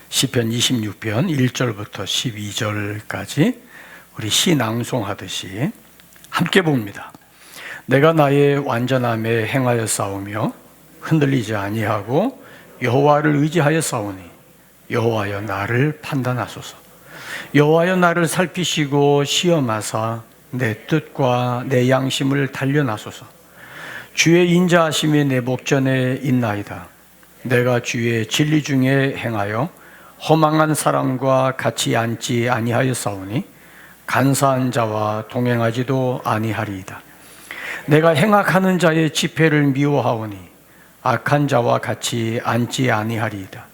시편 26편 1절부터 12절까지 우리 시 낭송하듯이 함께 봅니다. 내가 나의 완전함에 행하여 싸우며 흔들리지 아니하고 여호와를 의지하여 싸우니 여호와여 나를 판단하소서. 여호와여 나를 살피시고 시험하사 내 뜻과 내 양심을 단련하소서. 주의 인자하심이 내 목전에 있나이다. 내가 주의 진리 중에 행하여 허망한 사람과 같이 앉지 아니하여 싸우니 간사한 자와 동행하지도 아니하리이다. 내가 행악하는 자의 집회를 미워하오니 악한 자와 같이 앉지 아니하리이다.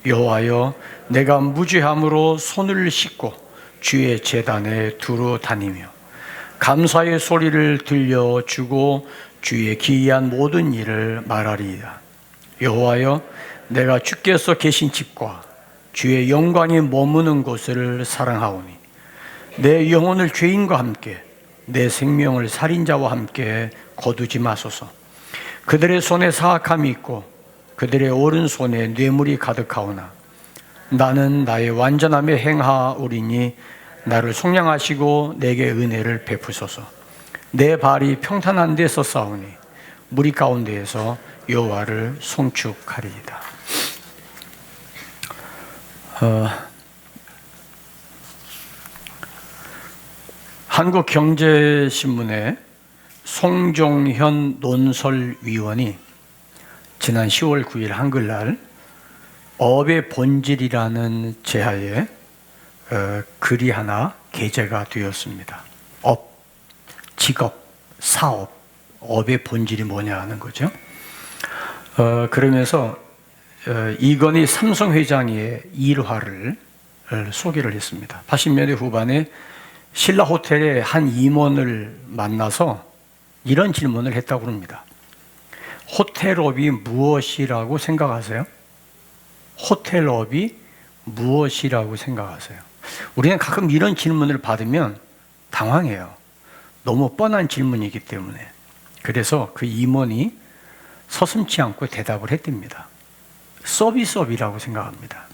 여호와여 내가 무죄함으로 손을 씻고 주의 제단에 두루 다니며 감사의 소리를 들려주고 주의 기이한 모든 일을 말하리이다. 여호와여 내가 주께서 계신 집과 주의 영광이 머무는 곳을 사랑하오니 내 영혼을 죄인과 함께 내 생명을 살인자와 함께 거두지 마소서. 그들의 손에 사악함이 있고 그들의 오른손에 뇌물이 가득하오나 나는 나의 완전함에 행하오리니 나를 속량하시고 내게 은혜를 베푸소서. 내 발이 평탄한 데서 싸우니 무리 가운데에서 여호와를 송축하리이다. 한국경제신문의 송종현 논설위원이 지난 10월 9일 한글날 업의 본질이라는 제하에 글이 하나 게재가 되었습니다. 업, 직업, 사업, 업의 본질이 뭐냐 하는 거죠. 그러면서 이건희 삼성회장의 일화를 소개를 했습니다. 80년대 후반에 신라호텔의 한 임원을 만나서 이런 질문을 했다고 합니다. 호텔업이 무엇이라고 생각하세요? 호텔업이 무엇이라고 생각하세요? 우리는 가끔 이런 질문을 받으면 당황해요. 너무 뻔한 질문이기 때문에. 그래서 그 임원이 서슴지 않고 대답을 했답니다. 서비스업이라고 생각합니다.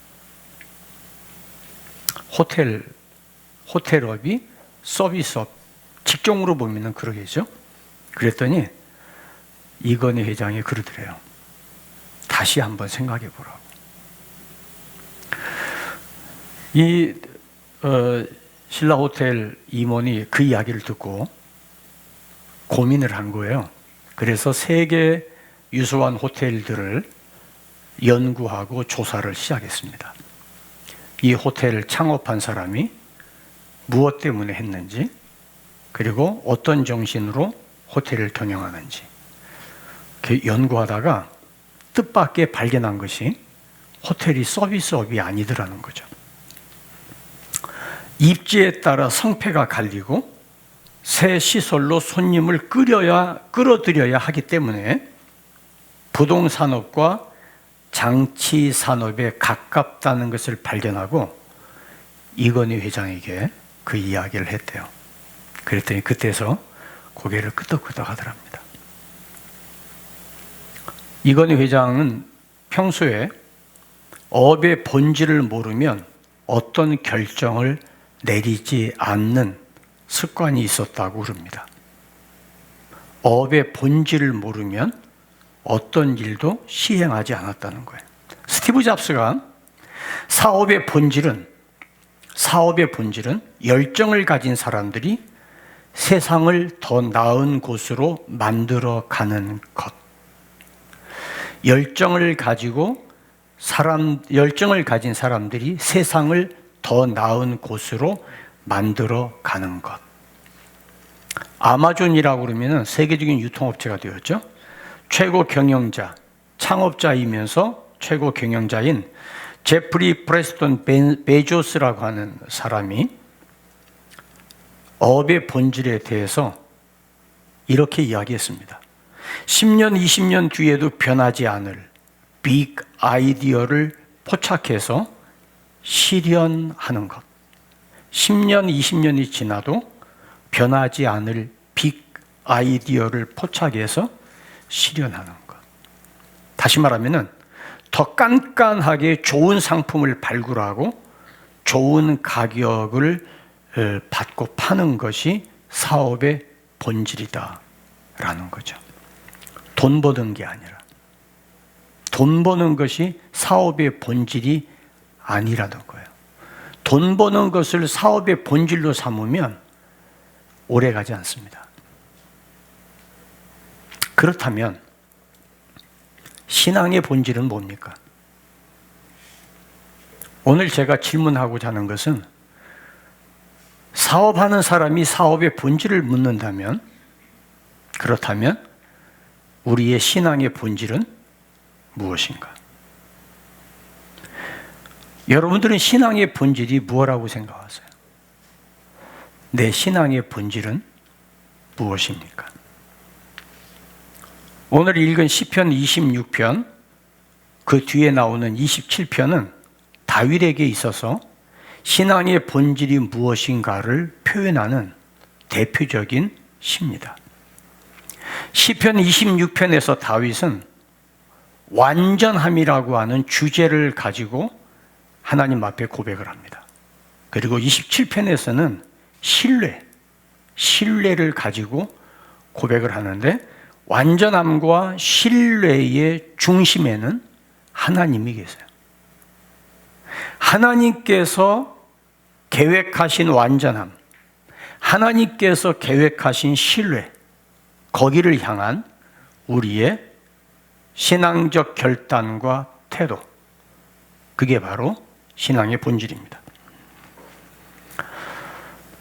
호텔업이 서비스업, 직종으로 보면 그러겠죠. 그랬더니 이건희 회장이 그러더래요. 다시 한번 생각해 보라고. 이 신라호텔 임원이 그 이야기를 듣고 고민을 한 거예요. 그래서 세계 유수한 호텔들을 연구하고 조사를 시작했습니다. 이 호텔을 창업한 사람이 무엇 때문에 했는지, 그리고 어떤 정신으로 호텔을 경영하는지 연구하다가 뜻밖의 발견한 것이 호텔이 서비스업이 아니더라는 거죠. 입지에 따라 성패가 갈리고 새 시설로 손님을 끌어들여야 하기 때문에 부동산업과 장치 산업에 가깝다는 것을 발견하고 이건희 회장에게 그 이야기를 했대요. 그랬더니 그때서 고개를 끄덕끄덕 하더랍니다. 이건희 회장은 평소에 업의 본질을 모르면 어떤 결정을 내리지 않는 습관이 있었다고 그럽니다. 업의 본질을 모르면 어떤 일도 시행하지 않았다는 거예요. 스티브 잡스가 사업의 본질은 열정을 가진 사람들이 세상을 더 나은 곳으로 만들어 가는 것. 열정을 가진 사람들이 세상을 더 나은 곳으로 만들어 가는 것. 아마존이라고 그러면 세계적인 유통업체가 되었죠. 최고 경영자, 창업자이면서 최고 경영자인 제프리 프레스톤 베조스라고 하는 사람이 업의 본질에 대해서 이렇게 이야기했습니다. 10년, 20년 뒤에도 변하지 않을 빅 아이디어를 포착해서 실현하는 것. 10년, 20년이 지나도 변하지 않을 빅 아이디어를 포착해서 실현하는 것. 다시 말하면 더 깐깐하게 좋은 상품을 발굴하고 좋은 가격을 받고 파는 것이 사업의 본질이다라는 거죠. 돈 버는 게 아니라, 돈 버는 것이 사업의 본질이 아니라는 거예요. 돈 버는 것을 사업의 본질로 삼으면 오래 가지 않습니다. 그렇다면 신앙의 본질은 뭡니까? 오늘 제가 질문하고자 하는 것은, 사업하는 사람이 사업의 본질을 묻는다면, 그렇다면 우리의 신앙의 본질은 무엇인가? 여러분들은 신앙의 본질이 무엇이라고 생각하세요? 내 신앙의 본질은 무엇입니까? 오늘 읽은 시편 26편, 그 뒤에 나오는 27편은 다윗에게 있어서 신앙의 본질이 무엇인가를 표현하는 대표적인 시입니다. 시편 26편에서 다윗은 완전함이라고 하는 주제를 가지고 하나님 앞에 고백을 합니다. 그리고 27편에서는 신뢰를 가지고 고백을 하는데, 완전함과 신뢰의 중심에는 하나님이 계세요. 하나님께서 계획하신 완전함, 하나님께서 계획하신 신뢰, 거기를 향한 우리의 신앙적 결단과 태도, 그게 바로 신앙의 본질입니다.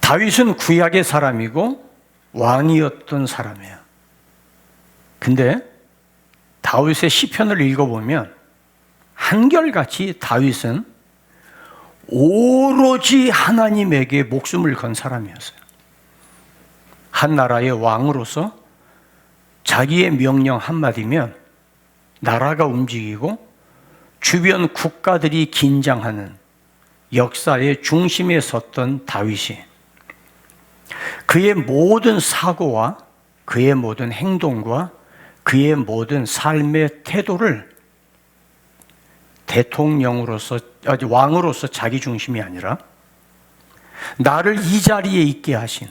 다윗은 구약의 사람이고 왕이었던 사람이에요. 근데 다윗의 시편을 읽어보면 한결같이 다윗은 오로지 하나님에게 목숨을 건 사람이었어요. 한 나라의 왕으로서 자기의 명령 한마디면 나라가 움직이고 주변 국가들이 긴장하는 역사의 중심에 섰던 다윗이 그의 모든 사고와 그의 모든 행동과 그의 모든 삶의 태도를 대통령으로서, 왕으로서 자기 중심이 아니라 나를 이 자리에 있게 하신,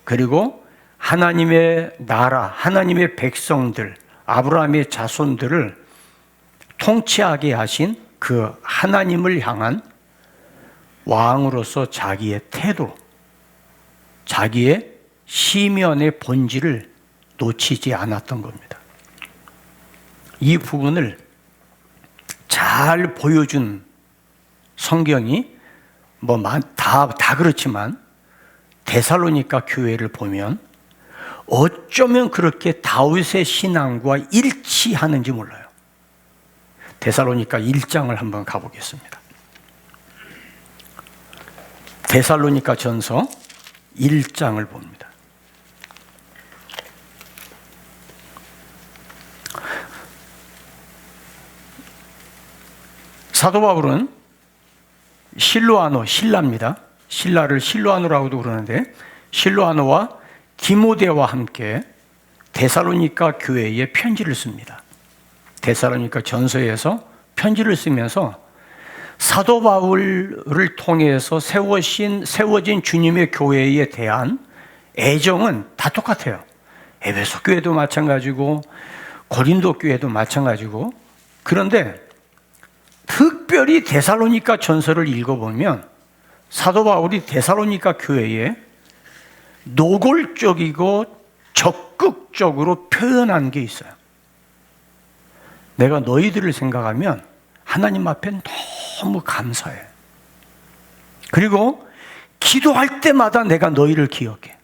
그리고 하나님의 나라, 하나님의 백성들, 아브라함의 자손들을 통치하게 하신 그 하나님을 향한 왕으로서 자기의 태도, 자기의 시면의 본질을 놓치지 않았던 겁니다. 이 부분을 잘 보여준 성경이 다 그렇지만 데살로니가 교회를 보면 어쩌면 그렇게 다윗의 신앙과 일치하는지 몰라요. 데살로니가 1장을 한번 가보겠습니다. 데살로니가 전서 1장을 봅니다. 사도 바울은 신라입니다. 신라를 실로아노라고도 그러는데, 실로아노와 디모데와 함께 데살로니가 교회에 편지를 씁니다. 데살로니가 전서에서 편지를 쓰면서 사도 바울을 통해서 세워진 주님의 교회에 대한 애정은 다 똑같아요. 에베소 교회도 마찬가지고 고린도 교회도 마찬가지고. 그런데 특별히 데살로니가 전서를 읽어보면 사도 바울이 데살로니가 교회에 노골적이고 적극적으로 표현한 게 있어요. 내가 너희들을 생각하면 하나님 앞에 너무 감사해. 그리고 기도할 때마다 내가 너희를 기억해.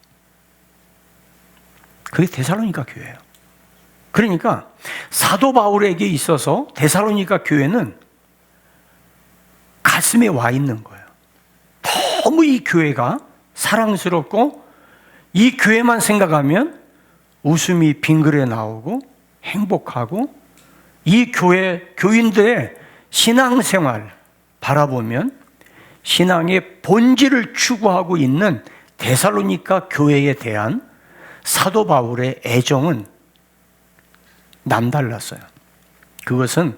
그게 데살로니가 교회예요. 그러니까 사도 바울에게 있어서 데살로니가 교회는 가슴에 와 있는 거예요. 너무 이 교회가 사랑스럽고 이 교회만 생각하면 웃음이 빙그레 나오고 행복하고, 이 교인들의 신앙생활 바라보면 신앙의 본질을 추구하고 있는 데살로니가 교회에 대한 사도 바울의 애정은 남달랐어요. 그것은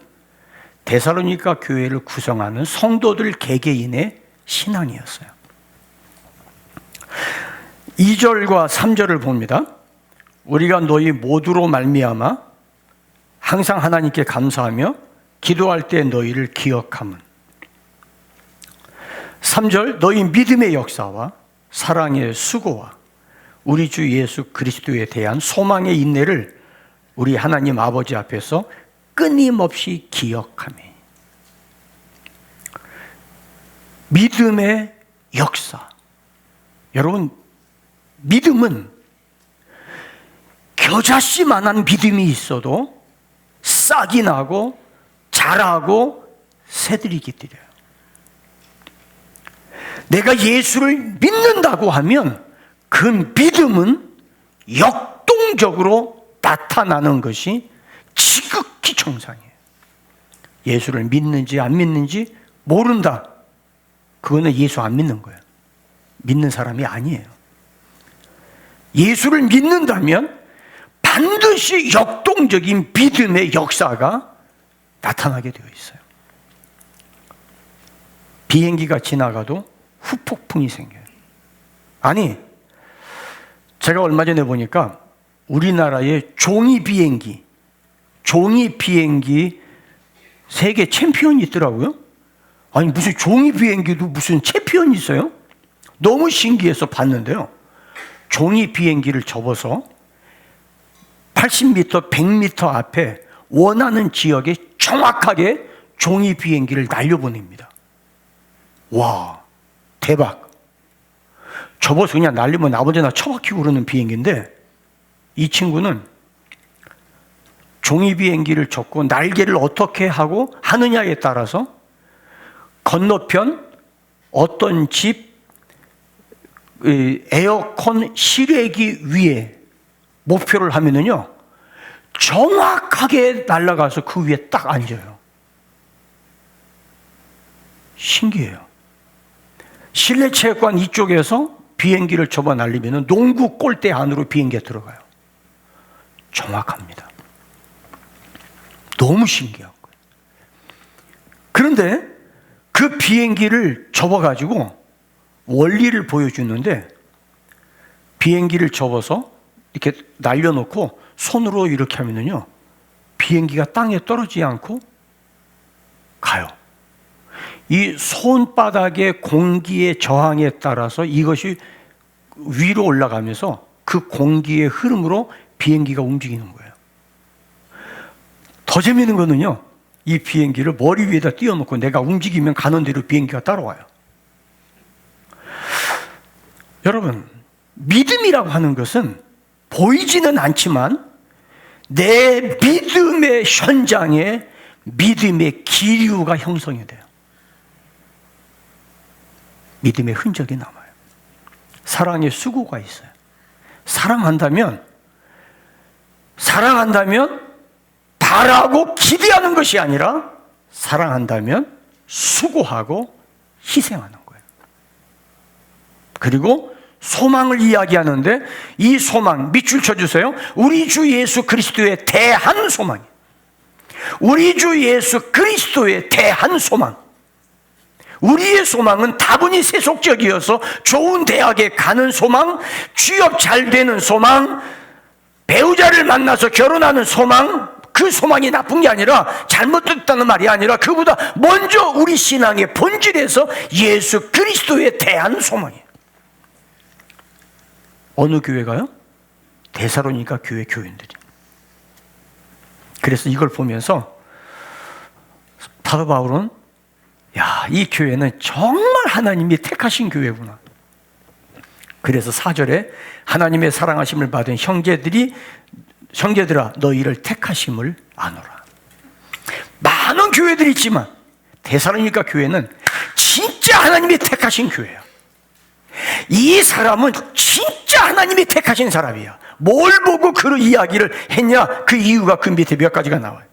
데살로니가 교회를 구성하는 성도들 개개인의 신앙이었어요. 2절과 3절을 봅니다. 우리가 너희 모두로 말미암아 항상 하나님께 감사하며 기도할 때 너희를 기억함은. 3절, 너희 믿음의 역사와 사랑의 수고와 우리 주 예수 그리스도에 대한 소망의 인내를 우리 하나님 아버지 앞에서 끊임없이 기억하며. 믿음의 역사. 여러분, 믿음은 겨자씨만한 믿음이 있어도 싹이 나고 자라고 새들이 깃들여요. 내가 예수를 믿는다고 하면 그 믿음은 역동적으로 나타나는 것이 지극히 정상이에요. 예수를 믿는지 안 믿는지 모른다. 그거는 예수 안 믿는 거예요. 믿는 사람이 아니에요. 예수를 믿는다면 반드시 역동적인 믿음의 역사가 나타나게 되어 있어요. 비행기가 지나가도 후폭풍이 생겨요. 아니, 제가 얼마 전에 보니까 우리나라의 종이 비행기 세계 챔피언이 있더라고요. 아니, 무슨 종이 비행기도 무슨 챔피언이 있어요? 너무 신기해서 봤는데요. 종이 비행기를 접어서 80m, 100m 앞에 원하는 지역에 정확하게 종이 비행기를 날려보냅니다. 와, 대박. 접어서 그냥 날리면 아무데나 처박히고 그러는 비행기인데, 이 친구는 종이 비행기를 접고 날개를 어떻게 하고 하느냐에 따라서 건너편 어떤 집 에어컨 실외기 위에 목표를 하면은요, 정확하게 날아가서 그 위에 딱 앉아요. 신기해요. 실내 체육관 이쪽에서 비행기를 접어 날리면은 농구 골대 안으로 비행기가 들어가요. 정확합니다. 너무 신기한 거예요. 그런데 그 비행기를 접어가지고 원리를 보여주는데, 비행기를 접어서 이렇게 날려놓고 손으로 이렇게 하면은요, 비행기가 땅에 떨어지지 않고 가요. 이 손바닥의 공기의 저항에 따라서 이것이 위로 올라가면서 그 공기의 흐름으로 비행기가 움직이는 거예요. 더 재미있는 거는요, 이 비행기를 머리 위에다 띄워놓고 내가 움직이면 가는 대로 비행기가 따라와요. 여러분, 믿음이라고 하는 것은 보이지는 않지만 내 믿음의 현장에 믿음의 기류가 형성이 돼요. 믿음의 흔적이 남아요. 사랑의 수고가 있어요. 사랑한다면 바라고 기대하는 것이 아니라 사랑한다면 수고하고 희생하는 거예요. 그리고 소망을 이야기하는데, 이 소망 밑줄 쳐주세요. 우리 주 예수 그리스도에 대한 소망이에요. 우리 주 예수 그리스도에 대한 소망. 우리의 소망은 다분히 세속적이어서 좋은 대학에 가는 소망, 취업 잘 되는 소망, 배우자를 만나서 결혼하는 소망, 그 소망이 나쁜 게 아니라, 잘못됐다는 말이 아니라, 그보다 먼저 우리 신앙의 본질에서 예수 그리스도에 대한 소망이에요. 어느 교회가요? 데살로니가 교회 교인들이. 그래서 이걸 보면서 사도 바울은, 야, 이 교회는 정말 하나님이 택하신 교회구나. 그래서 4절에 하나님의 사랑하심을 받은 형제들아 너희를 택하심을 아노라. 많은 교회들이 있지만 데살로니가 교회는 진짜 하나님이 택하신 교회예요. 이 사람은 진짜 하나님이 택하신 사람이야. 뭘 보고 그 이야기를 했냐? 그 이유가 그 밑에 몇 가지가 나와요.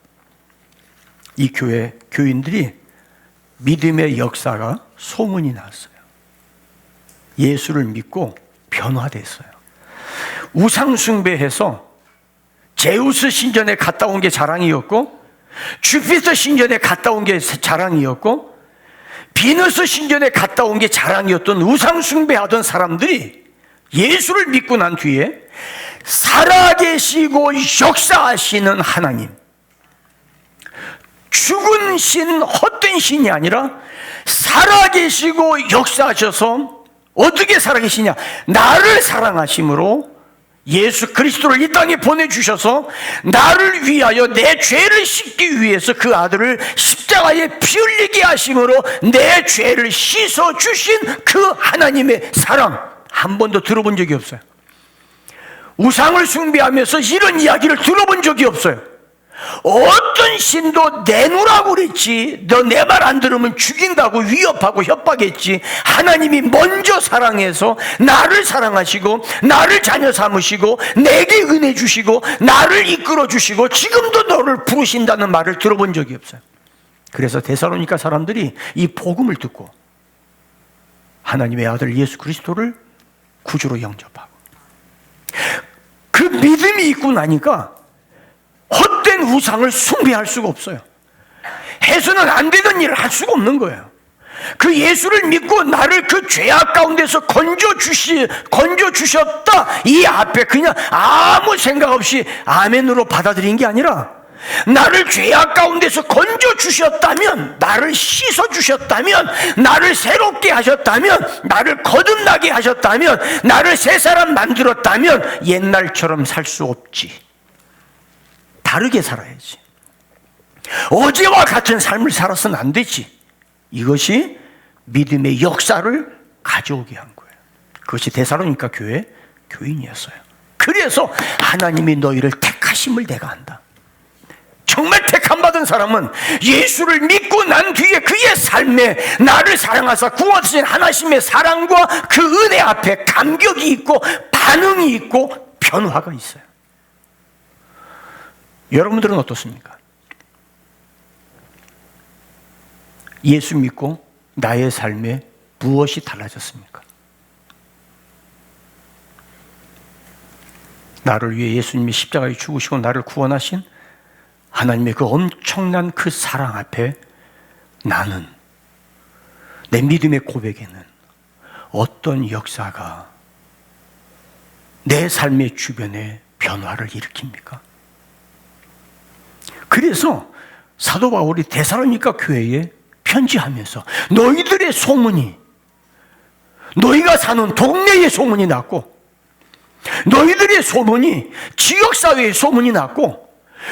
이 교회 교인들이 믿음의 역사가 소문이 났어요. 예수를 믿고 변화됐어요. 우상 숭배해서 제우스 신전에 갔다 온 게 자랑이었고, 주피터 신전에 갔다 온 게 자랑이었고, 비너스 신전에 갔다 온 게 자랑이었던 우상 숭배하던 사람들이 예수를 믿고 난 뒤에 살아계시고 역사하시는 하나님, 죽은 신, 헛된 신이 아니라 살아계시고 역사하셔서 어떻게 살아계시냐? 나를 사랑하심으로 예수 그리스도를 이 땅에 보내주셔서 나를 위하여 내 죄를 씻기 위해서 그 아들을 십자가에 피 흘리게 하심으로 내 죄를 씻어주신 그 하나님의 사랑, 한 번도 들어본 적이 없어요. 우상을 숭배하면서 이런 이야기를 들어본 적이 없어요. 어떤 신도 내놓으라고 그랬지, 너 내 말 안 들으면 죽인다고 위협하고 협박했지, 하나님이 먼저 사랑해서 나를 사랑하시고 나를 자녀 삼으시고 내게 은혜 주시고 나를 이끌어 주시고 지금도 너를 부르신다는 말을 들어본 적이 없어요. 그래서 데살로니가 사람들이 이 복음을 듣고 하나님의 아들 예수 그리스도를 구주로 영접하고, 그 믿음이 있고 나니까 헛된 우상을 숭배할 수가 없어요. 해서는 안 되는 일을 할 수가 없는 거예요. 그 예수를 믿고 나를 그 죄악 가운데서 건져주셨다, 이 앞에 그냥 아무 생각 없이 아멘으로 받아들인 게 아니라, 나를 죄악 가운데서 건져주셨다면, 나를 씻어주셨다면, 나를 새롭게 하셨다면, 나를 거듭나게 하셨다면, 나를 새 사람 만들었다면 옛날처럼 살 수 없지. 다르게 살아야지. 어제와 같은 삶을 살아서는 안 되지. 이것이 믿음의 역사를 가져오게 한 거예요. 그것이 데살로니가 교회 교인이었어요. 그래서 하나님이 너희를 택하심을 내가 안다. 정말 택함받은 사람은 예수를 믿고 난 뒤에 그의 삶에 나를 사랑하사 구원하신 하나님의 사랑과 그 은혜 앞에 감격이 있고 반응이 있고 변화가 있어요. 여러분들은 어떻습니까? 예수 믿고 나의 삶에 무엇이 달라졌습니까? 나를 위해 예수님이 십자가에 죽으시고 나를 구원하신 하나님의 그 엄청난 그 사랑 앞에 나는, 내 믿음의 고백에는 어떤 역사가 내 삶의 주변에 변화를 일으킵니까? 그래서 사도 바울이 데살로니가 교회에 편지하면서 너희들의 소문이, 너희가 사는 동네의 소문이 났고, 너희들의 소문이 지역사회의 소문이 났고,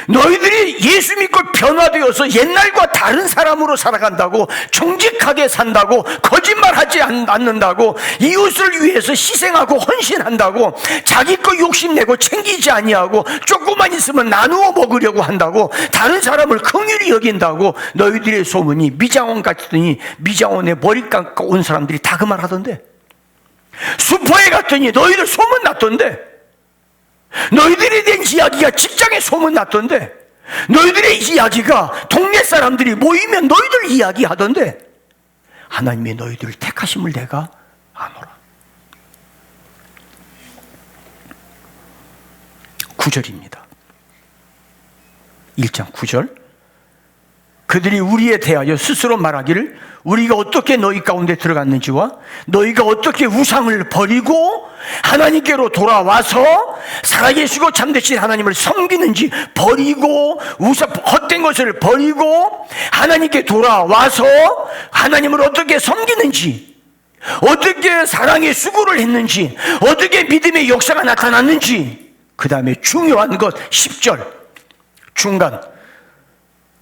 너희들이 예수 믿고 변화되어서 옛날과 다른 사람으로 살아간다고, 정직하게 산다고, 거짓말하지 않는다고, 이웃을 위해서 희생하고 헌신한다고, 자기 거 욕심내고 챙기지 아니하고 조금만 있으면 나누어 먹으려고 한다고, 다른 사람을 긍휼히 여긴다고, 너희들의 소문이 미장원 같더니 미장원에 머리 감고 온 사람들이 다 그 말 하던데, 수포에 갔더니 너희들 소문 났던데, 너희들에 대한 이야기가 직장에 소문났던데, 너희들의 이야기가 동네 사람들이 모이면 너희들 이야기하던데, 하나님이 너희들을 택하심을 내가 아노라. 9절입니다. 1장 9절. 그들이 우리에 대하여 스스로 말하기를 우리가 어떻게 너희 가운데 들어갔는지와 너희가 어떻게 우상을 버리고 하나님께로 돌아와서 살아계시고 참되신 하나님을 섬기는지, 버리고 헛된 것을 버리고 하나님께 돌아와서 하나님을 어떻게 섬기는지, 어떻게 사랑의 수고를 했는지, 어떻게 믿음의 역사가 나타났는지, 그 다음에 중요한 것 10절 중간,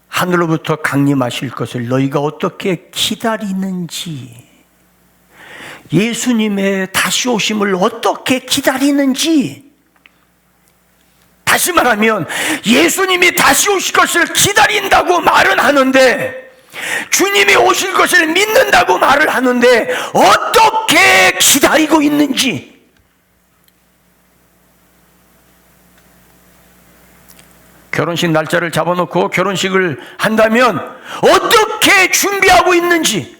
하늘로부터 강림하실 것을 너희가 어떻게 기다리는지, 예수님의 다시 오심을 어떻게 기다리는지. 다시 말하면 예수님이 다시 오실 것을 기다린다고 말은 하는데, 주님이 오실 것을 믿는다고 말을 하는데 어떻게 기다리고 있는지. 결혼식 날짜를 잡아놓고 결혼식을 한다면 어떻게 준비하고 있는지,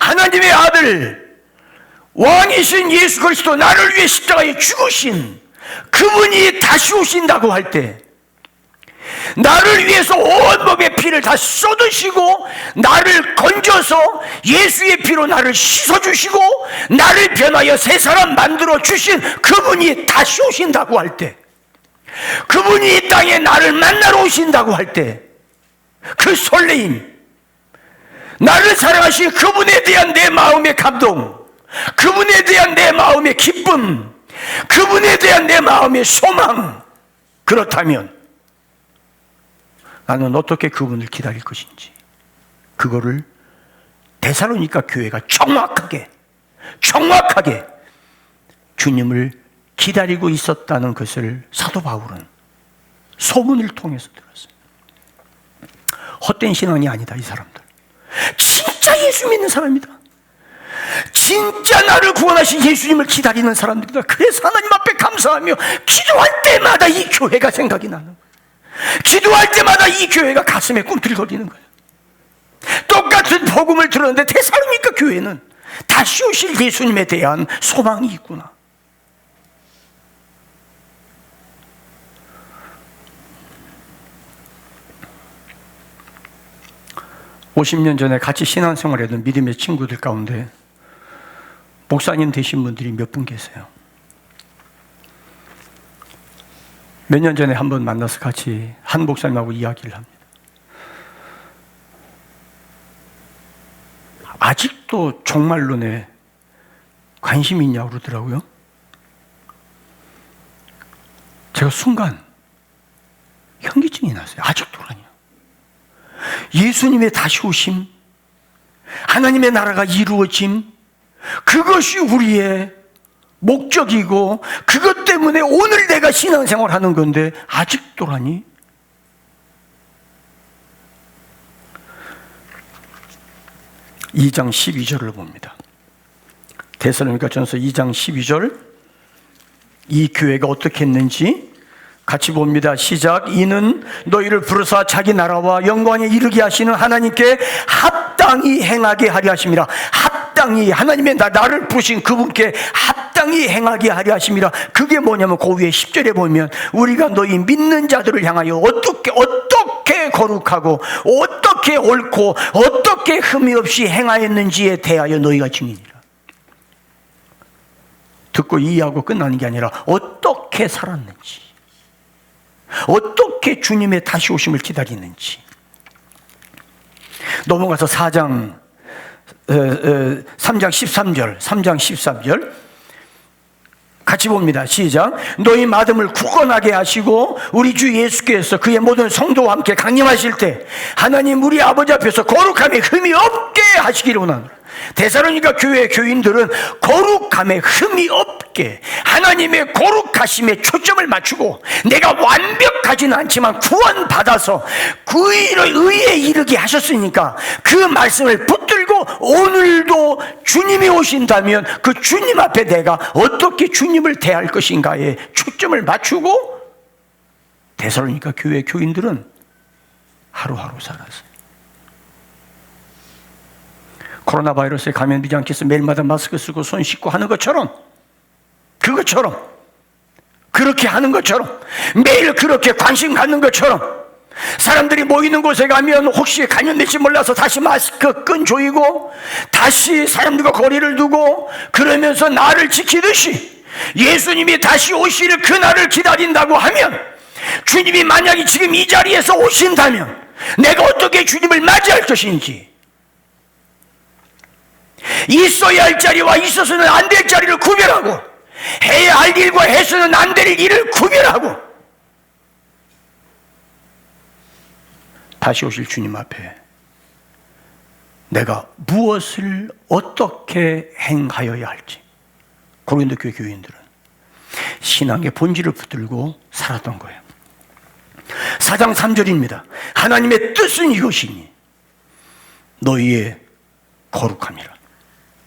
하나님의 아들 왕이신 예수 그리스도, 나를 위해 십자가에 죽으신 그분이 다시 오신다고 할 때 나를 위해서 온몸의 피를 다 쏟으시고 나를 건져서 예수의 피로 나를 씻어주시고 나를 변하여 새 사람 만들어 주신 그분이 다시 오신다고 할 때, 그분이 이 땅에 나를 만나러 오신다고 할 때 그 설레임, 나를 사랑하신 그분에 대한 내 마음의 감동, 그분에 대한 내 마음의 기쁨, 그분에 대한 내 마음의 소망, 그렇다면 나는 어떻게 그분을 기다릴 것인지, 그거를 데살로니가 교회가 정확하게 주님을 기다리고 있었다는 것을 사도 바울은 소문을 통해서 들었어요. 헛된 신앙이 아니다, 이 사람들. 진짜 예수 믿는 사람이다. 진짜 나를 구원하신 예수님을 기다리는 사람들이다. 그래서 하나님 앞에 감사하며 기도할 때마다 이 교회가 생각이 나는 거예요. 기도할 때마다 이 교회가 가슴에 꿈틀거리는 거예요. 똑같은 복음을 들었는데 데살로니가 교회는 다시 오실 예수님에 대한 소망이 있구나. (50년) 전에 같이 신앙생활했던 믿음의 친구들 가운데 목사님 되신 분들이 몇 분 계세요. 몇 년 전에 한 번 만나서 같이 한 목사님하고 이야기를 합니다. 아직도 종말론에 관심이 있냐고 그러더라고요. 제가 순간 현기증이 났어요. 아직도라니요. 예수님의 다시 오심, 하나님의 나라가 이루어짐, 그것이 우리의 목적이고 그것 때문에 오늘 내가 신앙생활 하는 건데 아직도라니? (2장 12절을) 봅니다. 데살로니가전서 2장 12절, 이 교회가 어떻게 했는지 같이 봅니다. 시작. 이는 너희를 부르사 자기 나라와 영광에 이르게 하시는 하나님께 합당히 행하게 하려 하심이라. 합당히, 하나님의 나를 부르신 그분께 합당히 행하게 하려 하심이라. 그게 뭐냐면 그 위에 10절에 보면 우리가 너희 믿는 자들을 향하여 어떻게 거룩하고 어떻게 옳고 어떻게 흠이 없이 행하였는지에 대하여 너희가 증인이라. 듣고 이해하고 끝나는 게 아니라 어떻게 살았는지, 어떻게 주님의 다시 오심을 기다리는지. 넘어가서 3장 13절 같이 봅니다. 시작. 너희 마음을 굳건하게 하시고 우리 주 예수께서 그의 모든 성도와 함께 강림하실 때 하나님 우리 아버지 앞에서 거룩함에 흠이 없게 하시기를 원하노라. 데살로니가 교회의 교인들은 거룩함에 흠이 없게 하나님의 거룩하심에 초점을 맞추고, 내가 완벽하지는 않지만 구원받아서 그 의에 이르게 하셨으니까 그 말씀을 붙들고 오늘도 주님이 오신다면 그 주님 앞에 내가 어떻게 주님을 대할 것인가에 초점을 맞추고 데살로니가 교회의 교인들은 하루하루 살았어요. 코로나 바이러스에 감염되지 않기 위해서 매일마다 마스크 쓰고 손 씻고 하는 것처럼, 그렇게 하는 것처럼, 매일 그렇게 관심 갖는 것처럼, 사람들이 모이는 곳에 가면 혹시 감염될지 몰라서 다시 마스크 끈 조이고 다시 사람들과 거리를 두고 그러면서 나를 지키듯이 예수님이 다시 오실 그날을 기다린다고 하면, 주님이 만약에 지금 이 자리에서 오신다면 내가 어떻게 주님을 맞이할 것인지, 있어야 할 자리와 있어서는 안 될 자리를 구별하고 해야 할 일과 해서는 안 될 일을 구별하고 다시 오실 주님 앞에 내가 무엇을 어떻게 행하여야 할지, 고린도 교회 교인들은 신앙의 본질을 붙들고 살았던 거예요. 4장 3절입니다. 하나님의 뜻은 이것이니 너희의 거룩함이라.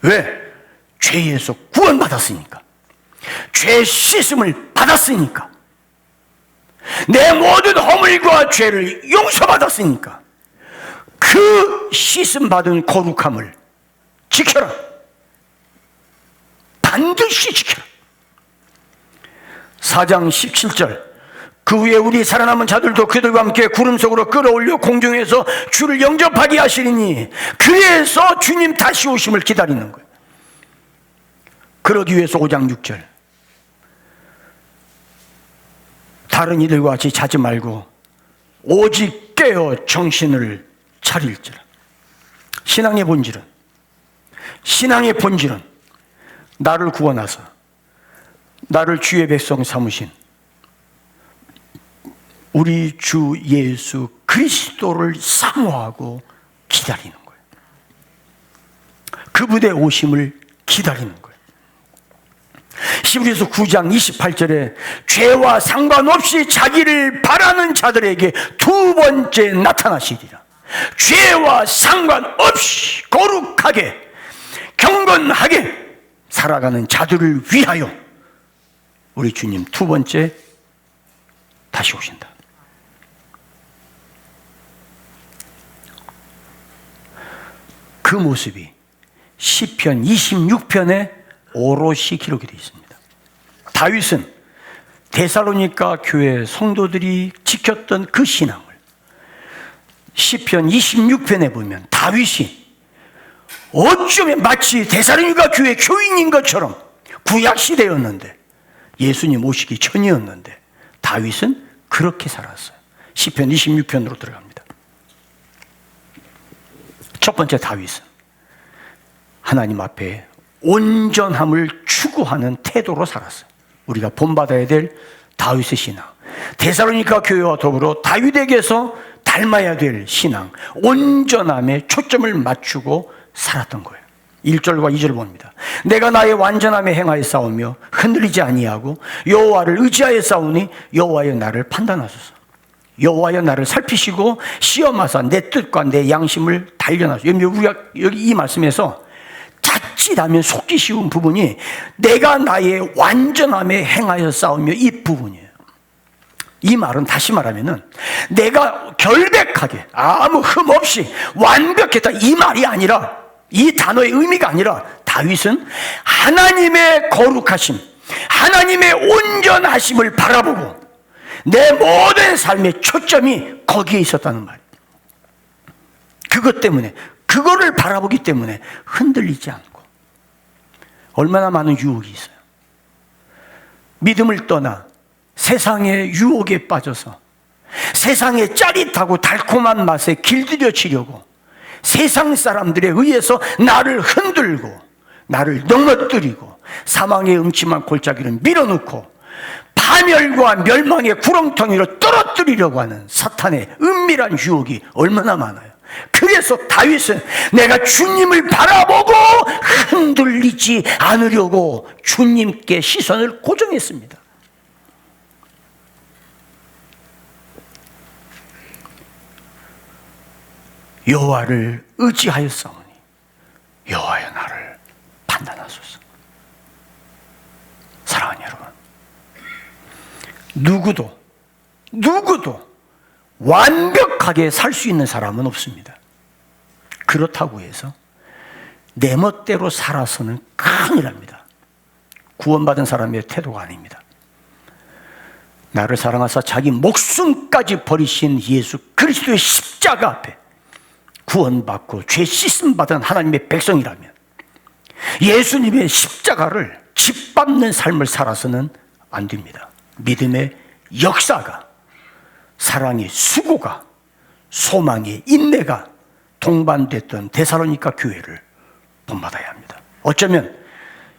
왜? 죄에서 구원받았으니까, 죄 씻음을 받았으니까, 내 모든 허물과 죄를 용서받았으니까 그 씻음 받은 거룩함을 지켜라. 반드시 지켜라. 4장 17절 그 후에 우리 살아남은 자들도 그들과 함께 구름 속으로 끌어올려 공중에서 주를 영접하게 하시리니, 그래서 주님 다시 오심을 기다리는 거예요. 그러기 위해서 5장 6절, 다른 이들과 같이 자지 말고 오직 깨어 정신을 차릴지라. 신앙의 본질은 나를 구원하사 나를 주의 백성 삼으신 우리 주 예수 그리스도를 사모하고 기다리는 거예요. 그분의 오심을 기다리는 거예요. 히브리서 9장 28절에 죄와 상관없이 자기를 바라는 자들에게 두 번째 나타나시리라. 죄와 상관없이 거룩하게 경건하게 살아가는 자들을 위하여 우리 주님 두 번째 다시 오신다. 그 모습이 시편 26편에 오롯이 기록이 되어 있습니다. 다윗은 데살로니가 교회 성도들이 지켰던 그 신앙을 시편 26편에 보면 다윗이 어쩌면 마치 데살로니가 교회 교인인 것처럼 구약시대였는데, 예수님 오시기 전이었는데 다윗은 그렇게 살았어요. 시편 26편으로 들어갑니다. 첫 번째, 다윗은 하나님 앞에 온전함을 추구하는 태도로 살았어요. 우리가 본받아야 될 다윗의 신앙, 데살로니가 교회와 더불어 다윗에게서 닮아야 될 신앙, 온전함에 초점을 맞추고 살았던 거예요. 1절과 2절을 봅니다. 내가 나의 완전함에 행하여 싸우며 흔들리지 아니하고 여호와를 의지하여 싸우니 여호와여 나를 판단하소서. 여호와여 나를 살피시고 시험하사 내 뜻과 내 양심을 단련하소서. 우리가 여기 이 말씀에서 자칫하면 속기 쉬운 부분이 내가 나의 완전함에 행하여 싸우며, 이 부분이에요. 이 말은 다시 말하면은 내가 결백하게 아무 흠 없이 완벽했다, 이 말이 아니라, 이 단어의 의미가 아니라, 다윗은 하나님의 거룩하심, 하나님의 온전하심을 바라보고 내 모든 삶의 초점이 거기에 있었다는 말이에요. 그것 때문에, 그거를 바라보기 때문에 흔들리지 않고. 얼마나 많은 유혹이 있어요. 믿음을 떠나 세상의 유혹에 빠져서 세상의 짜릿하고 달콤한 맛에 길들여지려고 세상 사람들에 의해서 나를 흔들고 나를 넘어뜨리고 사망의 음침한 골짜기를 밀어넣고 파멸과 멸망의 구렁텅이로 떨어뜨리려고 하는 사탄의 은밀한 유혹이 얼마나 많아요. 그래서 다윗은 내가 주님을 바라보고 흔들리지 않으려고 주님께 시선을 고정했습니다. 여호와를 의지하여 싸우니 여호와여 나를 판단하소서. 사랑하는 여러분, 누구도 완벽하게 살 수 있는 사람은 없습니다. 그렇다고 해서 내 멋대로 살아서는 큰일 납니다. 구원받은 사람의 태도가 아닙니다. 나를 사랑하사 자기 목숨까지 버리신 예수 그리스도의 십자가 앞에 구원받고 죄 씻음 받은 하나님의 백성이라면 예수님의 십자가를 짓밟는 삶을 살아서는 안 됩니다. 믿음의 역사가, 사랑의 수고가, 소망의 인내가 동반됐던 데살로니가 교회를 본받아야 합니다. 어쩌면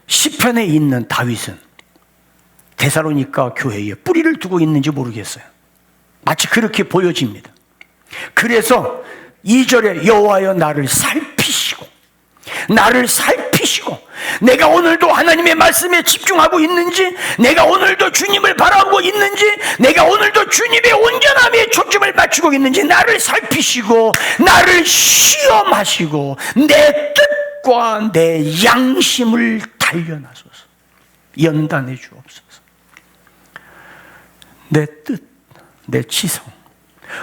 시편에 있는 다윗은 데살로니가 교회에 뿌리를 두고 있는지 모르겠어요. 마치 그렇게 보여집니다. 그래서 2절에 여호와여 나를 살피시고 내가 오늘도 하나님의 말씀에 집중하고 있는지, 내가 오늘도 주님을 바라보고 있는지, 내가 오늘도 주님의 온전함에 초점을 맞추고 있는지 나를 살피시고 나를 시험하시고 내 뜻과 내 양심을 단련하소서. 연단해 주옵소서. 내 뜻, 내 지성,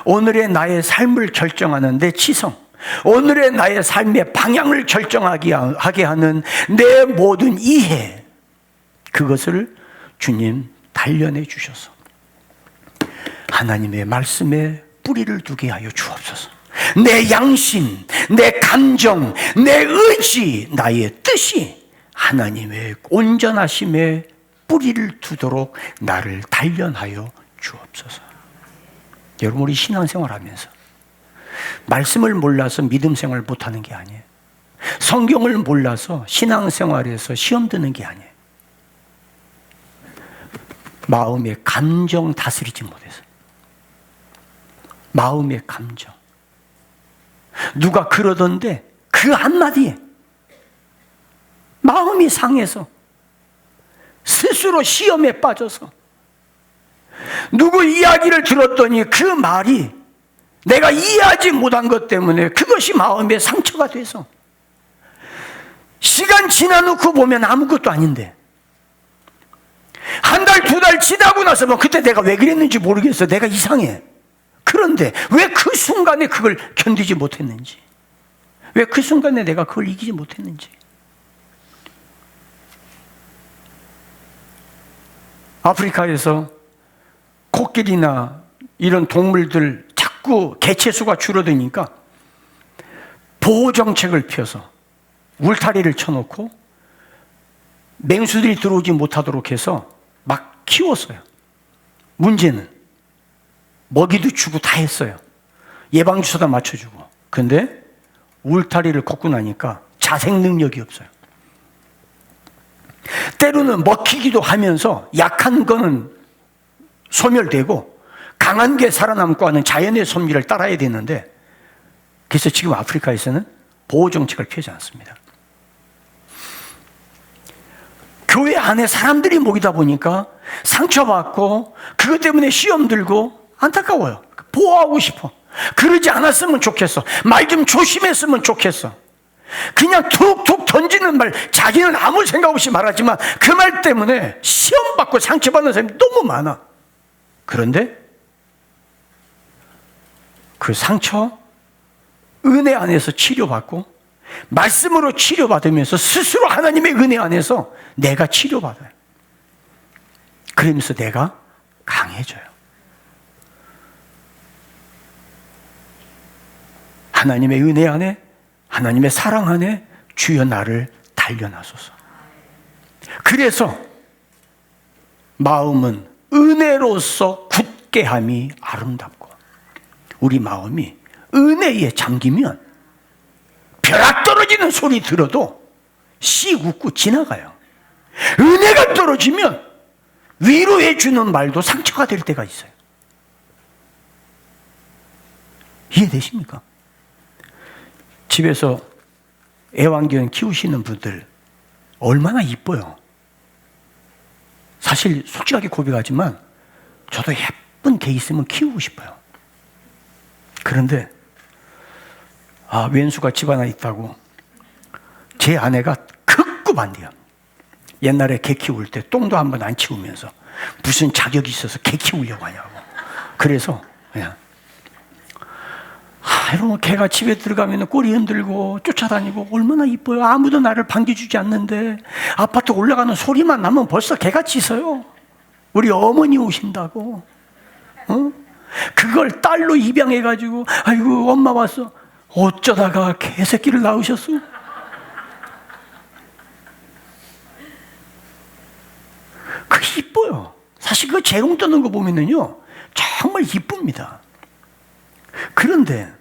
오늘의 나의 삶을 결정하는 내 지성, 오늘의 나의 삶의 방향을 결정하게 하는 내 모든 이해, 그것을 주님 단련해 주셔서 하나님의 말씀에 뿌리를 두게 하여 주옵소서. 내 양심, 내 감정, 내 의지, 나의 뜻이 하나님의 온전하심에 뿌리를 두도록 나를 단련하여 주옵소서. 여러분, 우리 신앙생활 하면서 말씀을 몰라서 믿음 생활 못하는 게 아니에요. 성경을 몰라서 신앙생활에서 시험 드는 게 아니에요. 마음의 감정 다스리지 못해서. 마음의 감정. 누가 그러던데 그 한마디에 마음이 상해서 스스로 시험에 빠져서 누구 이야기를 들었더니 그 말이 내가 이해하지 못한 것 때문에 그것이 마음에 상처가 돼서 시간 지나놓고 보면 아무것도 아닌데 한 달, 두 달 지나고 나서 뭐 그때 내가 왜 그랬는지 모르겠어. 내가 이상해. 그런데 왜 그 순간에 그걸 견디지 못했는지, 왜 그 순간에 내가 그걸 이기지 못했는지. 아프리카에서 코끼리나 이런 동물들 자꾸 개체수가 줄어드니까 보호정책을 펴서 울타리를 쳐놓고 맹수들이 들어오지 못하도록 해서 막 키웠어요. 문제는 먹이도 주고 다 했어요. 예방주사도 맞춰주고. 근데 울타리를 걷고 나니까 자생 능력이 없어요. 때로는 먹히기도 하면서 약한 거는 소멸되고 강한 게 살아남고 하는 자연의 섭리를 따라야 되는데, 그래서 지금 아프리카에서는 보호정책을 펴지 않습니다. 교회 안에 사람들이 모이다 보니까 상처받고 그것 때문에 시험 들고 안타까워요. 보호하고 싶어. 그러지 않았으면 좋겠어. 말 좀 조심했으면 좋겠어. 그냥 툭툭 던지는 말, 자기는 아무 생각 없이 말하지만 그 말 때문에 시험받고 상처받는 사람이 너무 많아. 그런데 그 상처 은혜 안에서 치료받고 말씀으로 치료받으면서 스스로 하나님의 은혜 안에서 내가 치료받아요. 그러면서 내가 강해져요. 하나님의 은혜 안에, 하나님의 사랑 안에 주여 나를 단련하소서. 그래서 마음은 은혜로서 굳게 함이 아름답고, 우리 마음이 은혜에 잠기면 벼락 떨어지는 소리 들어도 씩 웃고 지나가요. 은혜가 떨어지면 위로해 주는 말도 상처가 될 때가 있어요. 이해되십니까? 집에서 애완견 키우시는 분들 얼마나 이뻐요. 사실 솔직하게 고백하지만 저도 예쁜 개 있으면 키우고 싶어요. 그런데 왼수가 집 하나 있다고 제 아내가 극구 반대야. 옛날에 개 키울 때 똥도 한번 안 치우면서 무슨 자격이 있어서 개 키우려고 하냐고. 그래서 그냥 여러분, 개가 집에 들어가면 꼬리 흔들고 쫓아다니고 얼마나 이뻐요. 아무도 나를 반겨주지 않는데 아파트 올라가는 소리만 나면 벌써 개가 짖어요. 우리 어머니 오신다고. 그걸 딸로 입양해가지고 아이고 엄마 왔어. 어쩌다가 개새끼를 낳으셨어? 그 이뻐요. 사실 그 재롱 떠는 거 보면은요 정말 이쁩니다. 그런데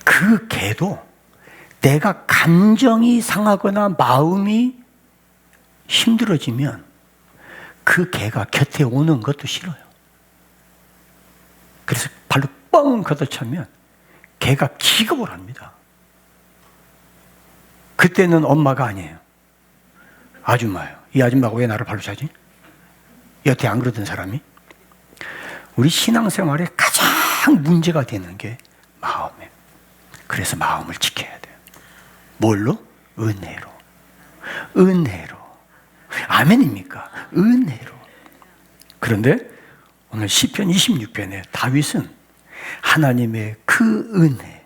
그 개도 내가 감정이 상하거나 마음이 힘들어지면 그 개가 곁에 오는 것도 싫어요. 그래서 발로 뻥 걷어차면 개가 기겁을 합니다. 그때는 엄마가 아니에요. 아줌마예요. 이 아줌마가 왜 나를 발로 차지? 여태 안 그러던 사람이? 우리 신앙생활에 가장 문제가 되는 게 마음이에요. 그래서 마음을 지켜야 돼요. 뭘로? 은혜로. 은혜로. 아멘입니까? 은혜로. 그런데 오늘 시편 26편에 다윗은 하나님의 그 은혜,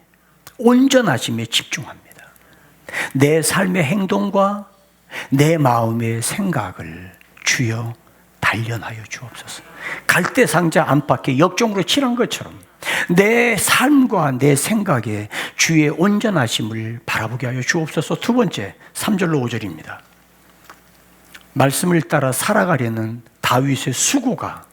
온전하심에 집중합니다. 내 삶의 행동과 내 마음의 생각을 주여 단련하여 주옵소서. 갈대상자 안팎에 역정으로 칠한 것처럼 내 삶과 내 생각에 주의 온전하심을 바라보게 하여 주옵소서. 두 번째, 3절로 5절입니다. 말씀을 따라 살아가려는 다윗의 수고가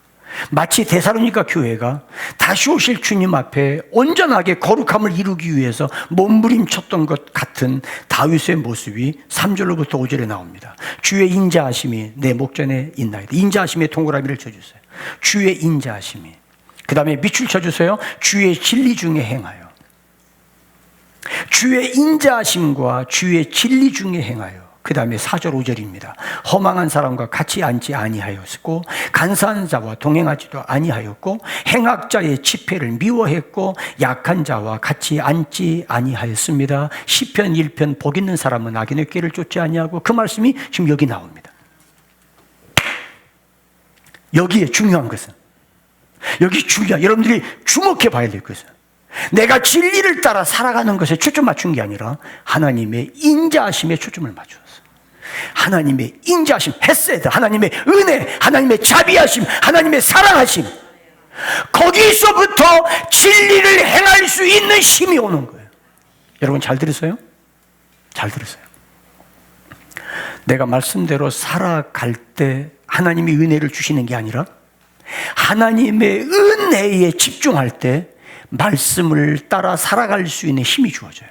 마치 데살로니가 교회가 다시 오실 주님 앞에 온전하게 거룩함을 이루기 위해서 몸부림쳤던 것 같은 다윗의 모습이 3절로부터 5절에 나옵니다. 주의 인자하심이 내 목전에 있나이다. 인자하심의 동그라미를 쳐주세요. 주의 인자하심이. 그 다음에 밑줄 쳐주세요. 주의 진리 중에 행하여. 주의 인자하심과 주의 진리 중에 행하여. 그 다음에 4절 5절입니다. 허망한 사람과 같이 앉지 아니하였고 간사한 자와 동행하지도 아니하였고 행악자의 지폐를 미워했고 약한 자와 같이 앉지 아니하였습니다. 시편 1편 복 있는 사람은 악인의 꾀를 쫓지 아니하고. 그 말씀이 지금 여기 나옵니다. 여기에 중요한 것은, 여기 중요한, 여러분들이 주목해 봐야 될 것은, 내가 진리를 따라 살아가는 것에 초점 맞춘 게 아니라 하나님의 인자하심에 초점을 맞추었어요. 하나님의 인자하심, 헤세드, 하나님의 은혜, 하나님의 자비하심, 하나님의 사랑하심, 거기서부터 진리를 행할 수 있는 힘이 오는 거예요. 여러분 잘 들으세요? 잘 들으세요. 내가 말씀대로 살아갈 때 하나님이 은혜를 주시는 게 아니라 하나님의 은혜에 집중할 때 말씀을 따라 살아갈 수 있는 힘이 주어져요.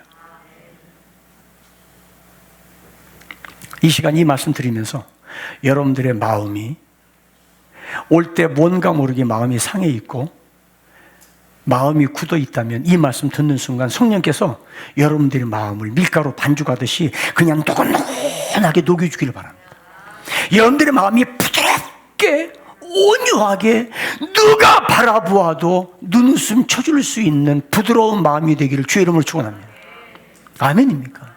이 시간 이 말씀 드리면서 여러분들의 마음이 올 때 뭔가 모르게 마음이 상해 있고 마음이 굳어 있다면 이 말씀 듣는 순간 성령께서 여러분들의 마음을 밀가루 반죽하듯이 그냥 노곤노곤하게 녹여주기를 바랍니다. 여러분들의 마음이 부드럽게 온유하게 누가 바라보아도 눈웃음 쳐줄 수 있는 부드러운 마음이 되기를 주의 이름으로 축원합니다. 아멘입니까?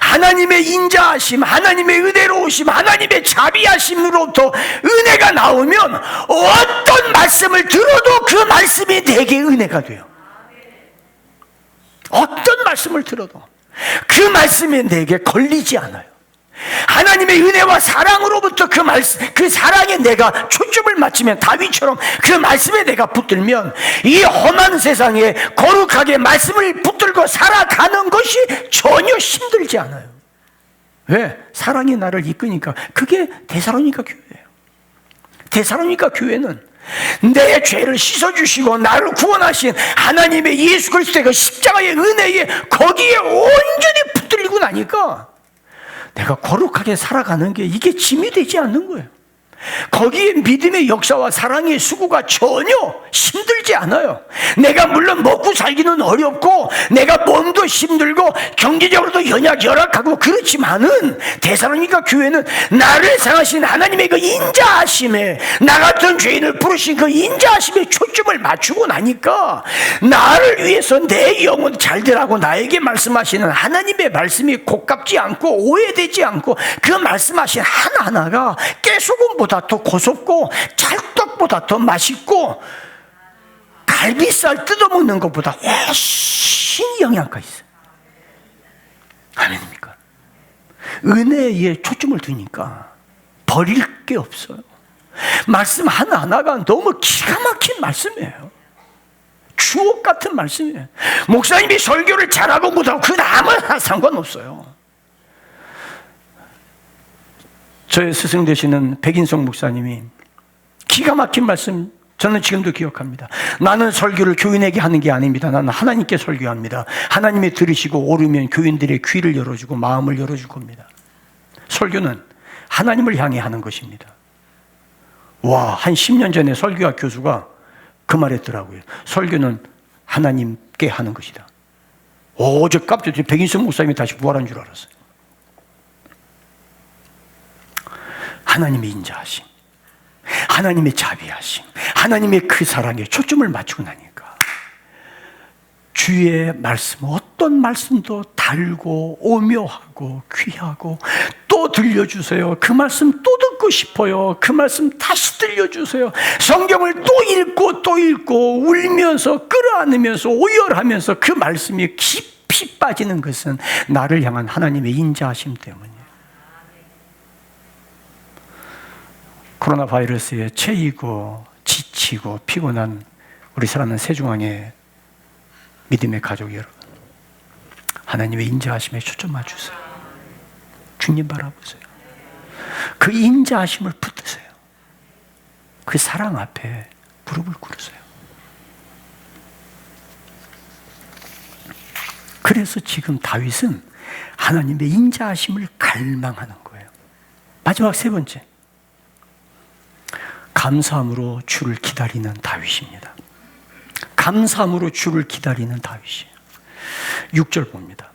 하나님의 인자하심, 하나님의 은혜로우심, 하나님의 자비하심으로부터 은혜가 나오면 어떤 말씀을 들어도 그 말씀이 내게 은혜가 돼요. 어떤 말씀을 들어도 그 말씀이 내게 걸리지 않아요. 하나님의 은혜와 사랑으로부터 그 말씀, 그 사랑에 내가 초점을 맞추면 다윗처럼 그 말씀에 내가 붙들면 이 험한 세상에 거룩하게 말씀을 붙들고 살아가는 것이 전혀 힘들지 않아요. 왜? 사랑이 나를 이끄니까. 그게 데살로니가 교회예요. 데살로니가 교회는 내 죄를 씻어주시고 나를 구원하신 하나님의 예수 그리스도의 그 십자가의 은혜에 거기에 온전히 붙들리고 나니까 내가 거룩하게 살아가는 게 이게 짐이 되지 않는 거예요. 거기에 믿음의 역사와 사랑의 수고가 전혀 힘들지 않아요. 내가 물론 먹고 살기는 어렵고 내가 몸도 힘들고 경제적으로도 열악하고 그렇지만은 데살로니가 교회는 나를 사랑하신 하나님의 그 인자하심에 나 같은 죄인을 부르신 그 인자하심에 초점을 맞추고 나니까 나를 위해서 내 영혼 잘 되라고 나에게 말씀하시는 하나님의 말씀이 고깝지 않고 오해되지 않고 그 말씀하신 하나하나가 깨소금보다 더 고sob고 찰떡보다 더 맛있고 갈비살 뜯어먹는 것보다 훨씬 영양가 있어요. 아멘입니까? 은혜에 초점을 두니까 버릴 게 없어요. 말씀 하나하나가 너무 기가 막힌 말씀이에요. 주옥 같은 말씀이에요. 목사님이 설교를 잘하고 못하고 그건 아무나 상관없어요. 저의 스승 되시는 백인성 목사님이 기가 막힌 말씀 저는 지금도 기억합니다. 나는 설교를 교인에게 하는 게 아닙니다. 나는 하나님께 설교합니다. 하나님이 들으시고 오르면 교인들의 귀를 열어주고 마음을 열어줄 겁니다. 설교는 하나님을 향해 하는 것입니다. 와, 한 10년 전에 설교학 교수가 그 말했더라고요. 설교는 하나님께 하는 것이다. 저 깜짝 백인성 목사님이 다시 부활한 줄 알았어요. 하나님의 인자하심, 하나님의 자비하심, 하나님의 그 사랑에 초점을 맞추고 나니까 주의 말씀, 어떤 말씀도 달고 오묘하고 귀하고 또 들려주세요. 그 말씀 또 듣고 싶어요. 그 말씀 다시 들려주세요. 성경을 또 읽고 또 읽고 울면서 끌어안으면서 오열하면서 그 말씀이 깊이 빠지는 것은 나를 향한 하나님의 인자하심 때문이에요. 코로나 바이러스에 채이고 지치고 피곤한 우리 사랑하는 세중앙의 믿음의 가족 여러분, 하나님의 인자하심에 초점 맞추세요. 주님 바라보세요. 그 인자하심을 붙드세요. 그 사랑 앞에 무릎을 꿇으세요. 그래서 지금 다윗은 하나님의 인자하심을 갈망하는 거예요. 마지막 세 번째, 감사함으로 주를 기다리는 다윗입니다. 감사함으로 주를 기다리는 다윗이에요. 6절 봅니다.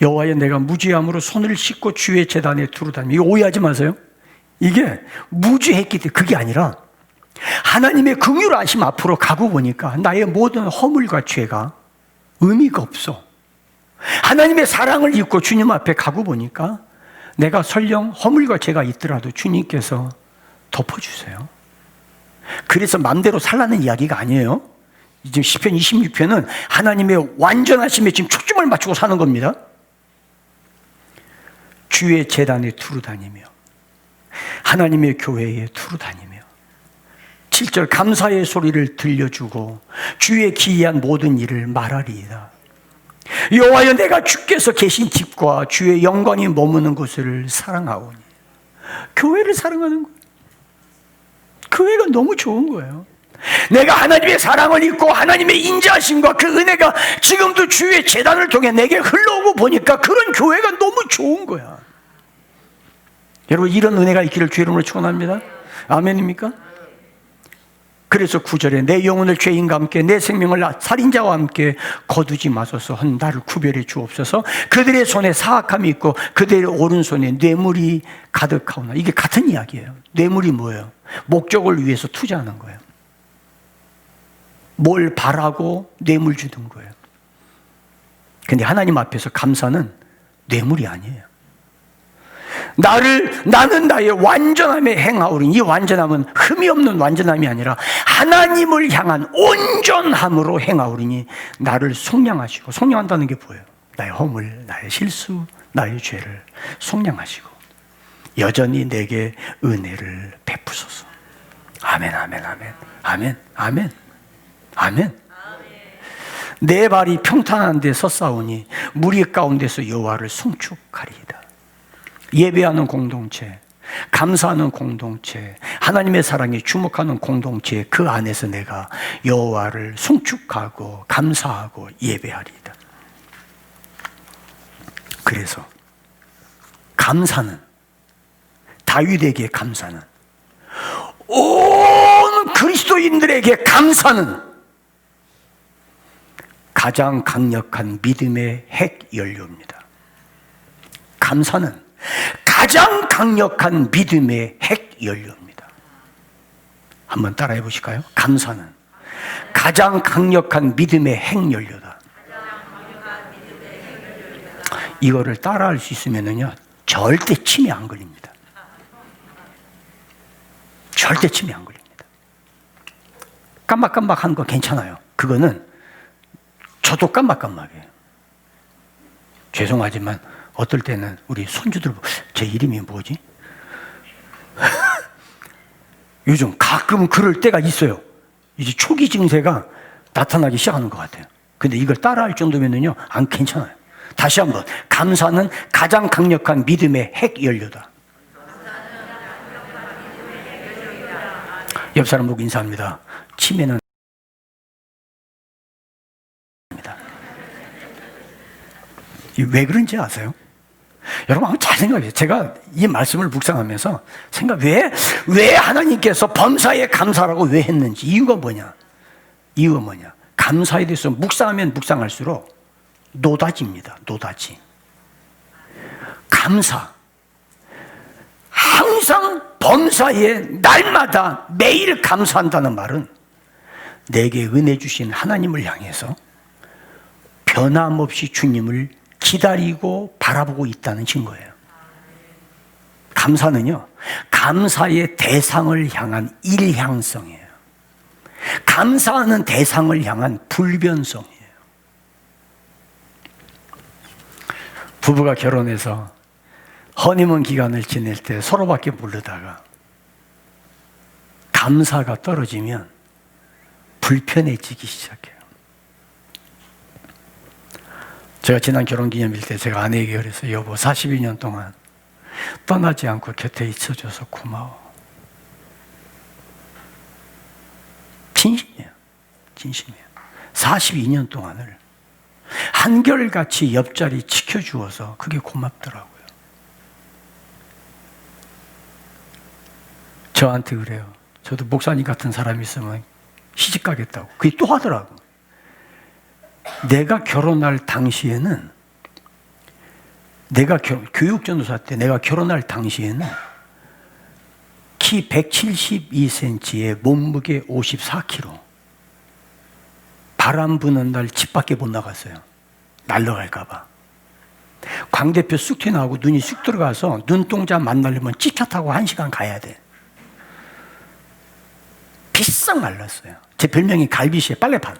여호와여, 내가 무죄함으로 손을 씻고 주의 제단에 두루 다니며, 이거 오해하지 마세요. 이게 무죄했기 때문에 그게 아니라 하나님의 긍휼하심 앞으로 가고 보니까 나의 모든 허물과 죄가 의미가 없어. 하나님의 사랑을 입고 주님 앞에 가고 보니까 내가 설령 허물과 죄가 있더라도 주님께서 덮어주세요. 그래서 마음대로 살라는 이야기가 아니에요. 지금 시편 26편은 하나님의 완전하심에 지금 초점을 맞추고 사는 겁니다. 주의 제단에 두루 다니며 하나님의 교회에 두루 다니며 7절, 감사의 소리를 들려주고 주의 기이한 모든 일을 말하리이다. 여호와여, 내가 주께서 계신 집과 주의 영광이 머무는 곳을 사랑하오니. 교회를 사랑하는 거예요. 교회가 너무 좋은 거예요. 내가 하나님의 사랑을 입고 하나님의 인자하심과 그 은혜가 지금도 주의 제단을 통해 내게 흘러오고 보니까 그런 교회가 너무 좋은 거야. 여러분, 이런 은혜가 있기를 주의 이름으로 축원합니다. 아멘입니까? 그래서 9절에 내 영혼을 죄인과 함께 내 생명을 살인자와 함께 거두지 마소서. 나를 구별해 주옵소서. 그들의 손에 사악함이 있고 그들의 오른손에 뇌물이 가득하오나. 이게 같은 이야기예요. 뇌물이 뭐예요? 목적을 위해서 투자하는 거예요. 뭘 바라고 뇌물 주는 거예요. 근데 하나님 앞에서 감사는 뇌물이 아니에요. 나는 나의 완전함에 행하오리니. 이 완전함은 흠이 없는 완전함이 아니라 하나님을 향한 온전함으로 행하오리니 나를 속량하시고. 속량한다는 게 뭐예요? 나의 허물, 나의 실수, 나의 죄를 속량하시고 여전히 내게 은혜를 베푸소서. 아멘, 아멘, 아멘, 아멘, 아멘, 아멘. 내 발이 평탄한 데 섰사오니 무리 가운데서 여호와를 송축하리이다. 예배하는 공동체, 감사하는 공동체, 하나님의 사랑에 주목하는 공동체, 그 안에서 내가 여호와를 송축하고 감사하고 예배하리이다. 그래서 감사는, 다윗에게 감사는, 온 그리스도인들에게 감사는 가장 강력한 믿음의 핵연료입니다. 감사는 가장 강력한 믿음의 핵연료입니다. 한번 따라해 보실까요? 감사는 가장 강력한 믿음의 핵연료다. 이거를 따라할 수 있으면요, 절대 치매 안 걸립니다. 절대 치매 안 걸립니다. 깜박깜박한 거 괜찮아요. 그거는 저도 깜박깜박해요. 죄송하지만 어떨 때는 우리 손주들, 제 이름이 뭐지? 요즘 가끔 그럴 때가 있어요. 이제 초기 증세가 나타나기 시작하는 것 같아요. 근데 이걸 따라할 정도면은요, 안 괜찮아요. 다시 한번, 감사는 가장 강력한 믿음의 핵연료다. 옆 사람 보고 인사합니다. 치매는 왜 그런지 아세요? 여러분 한번 잘 생각해요. 제가 이 말씀을 묵상하면서 왜 하나님께서 범사에 감사라고 왜 했는지. 이유가 뭐냐? 감사에 대해서 묵상하면 묵상할수록 노다지입니다. 노다지. 감사. 항상 범사에 날마다 매일 감사한다는 말은 내게 은혜 주신 하나님을 향해서 변함없이 주님을 기다리고 바라보고 있다는 증거예요. 감사는요, 감사의 대상을 향한 일향성이에요. 감사하는 대상을 향한 불변성이에요. 부부가 결혼해서 허니문 기간을 지낼 때 서로밖에 모르다가 감사가 떨어지면 불편해지기 시작해요. 제가 지난 결혼기념일 때 제가 아내에게 그래서 여보 42년 동안 떠나지 않고 곁에 있어줘서 고마워. 진심이에요. 진심이에요. 42년 동안을 한결같이 옆자리 지켜주어서 그게 고맙더라고요. 저한테 그래요. 저도 목사님 같은 사람이 있으면 시집 가겠다고. 그게 또 하더라고. 내가 결혼할 당시에는, 교육전도사 때 내가 결혼할 당시에는 키 172cm에 몸무게 54kg. 바람 부는 날 집 밖에 못 나갔어요. 날아갈까봐. 광대뼈 쑥 튀어나오고 눈이 쑥 들어가서 눈동자 만나려면 찌차 타고 1시간 가야 돼. 비싹 말랐어요. 제 별명이 갈비씨예요. 빨래판.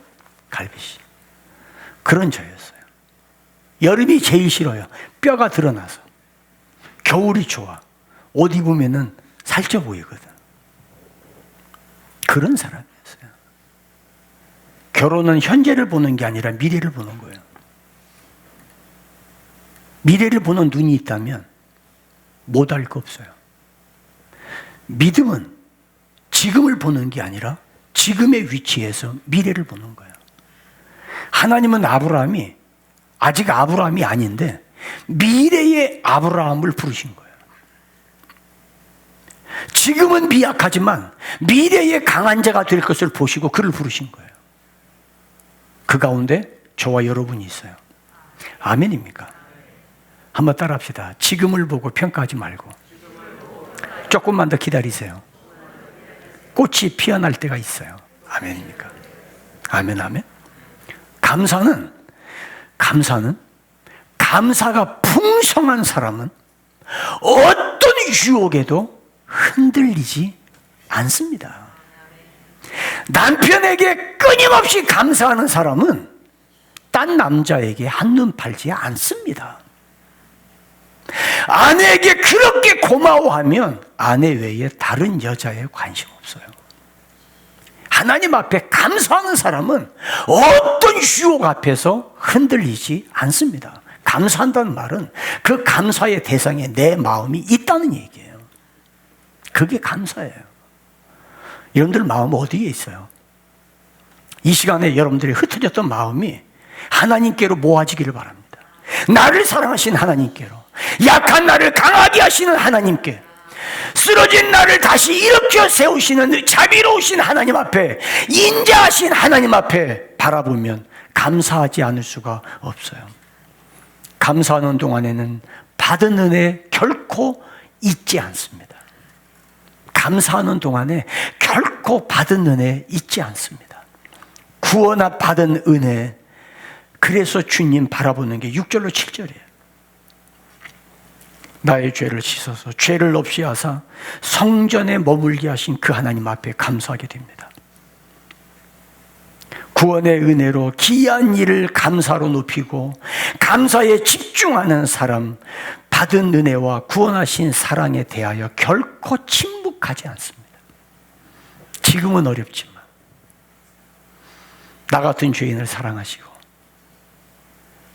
갈비씨. 그런 저였어요. 여름이 제일 싫어요. 뼈가 드러나서. 겨울이 좋아. 옷 입으면은 살쪄 보이거든. 그런 사람이었어요. 결혼은 현재를 보는 게 아니라 미래를 보는 거예요. 미래를 보는 눈이 있다면 못 알 거 없어요. 믿음은 지금을 보는 게 아니라 지금의 위치에서 미래를 보는 거예요. 하나님은 아직 아브라함이 아닌데 미래의 아브라함을 부르신 거예요. 지금은 미약하지만 미래의 강한 자가 될 것을 보시고 그를 부르신 거예요. 그 가운데 저와 여러분이 있어요. 아멘입니까? 한번 따라합시다. 지금을 보고 평가하지 말고 조금만 더 기다리세요. 꽃이 피어날 때가 있어요. 아멘입니까? 아멘, 아멘. 감사가 풍성한 사람은 어떤 유혹에도 흔들리지 않습니다. 남편에게 끊임없이 감사하는 사람은 딴 남자에게 한눈 팔지 않습니다. 아내에게 그렇게 고마워하면 아내 외에 다른 여자에 관심 없어요. 하나님 앞에 감사하는 사람은 어떤 유혹 앞에서 흔들리지 않습니다. 감사한다는 말은 그 감사의 대상에 내 마음이 있다는 얘기예요. 그게 감사예요. 여러분들 마음 어디에 있어요? 이 시간에 여러분들이 흩어졌던 마음이 하나님께로 모아지기를 바랍니다. 나를 사랑하신 하나님께로, 약한 나를 강하게 하시는 하나님께, 쓰러진 나를 다시 일으켜 세우시는 자비로우신 하나님 앞에, 인자하신 하나님 앞에 바라보면 감사하지 않을 수가 없어요. 감사하는 동안에는 받은 은혜 결코 잊지 않습니다. 감사하는 동안에 결코 받은 은혜 잊지 않습니다. 구원 받은 은혜. 그래서 주님 바라보는 게 6절로 7절이에요. 나의 죄를 씻어서 죄를 없이 하사 성전에 머물게 하신 그 하나님 앞에 감사하게 됩니다. 구원의 은혜로 기이한 일을 감사로 높이고 감사에 집중하는 사람, 받은 은혜와 구원하신 사랑에 대하여 결코 침묵하지 않습니다. 지금은 어렵지만 나 같은 죄인을 사랑하시고